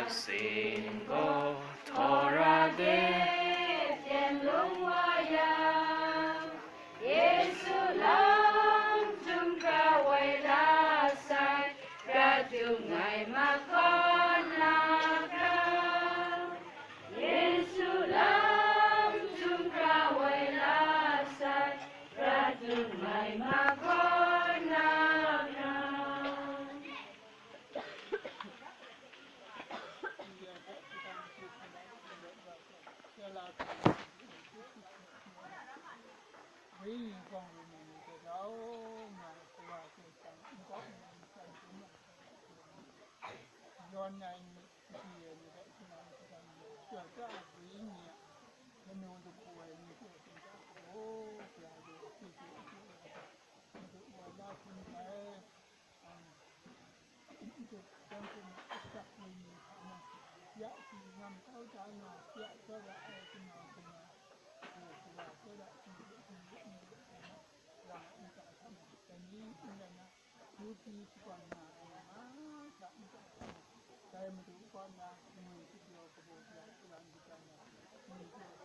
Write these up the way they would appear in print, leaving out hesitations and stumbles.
sinh có thọ ra đê tiền lung hoa ya Giêsu lòng chúng ta quay ra sai ra từ ngày mà con là cao Giêsu lòng chúng ta quay ra sai ra từ ngày mà con là cao Vì con mình cái đó mà qua cái cảnh có mình cảnh của mình do này thì vậy thì nó trở ra vì nhẹ cái nô được quay như thế chúng ta cố là được thì được ngoài ra cũng phải được trong cái tập mình mà dạ thì nằm cao trái mà dạ cho đã thì nào thì nào là cái đại thì là kita akan jadi indahnya beauty sekolah tak saya menunjukkan video kemudian selanjutnya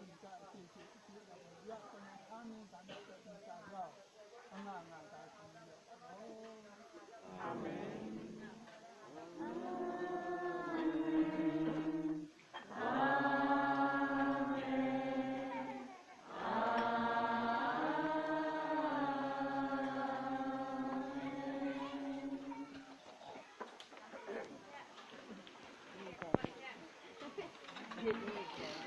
kita dia kami dan kita tahu anak-anak Amen.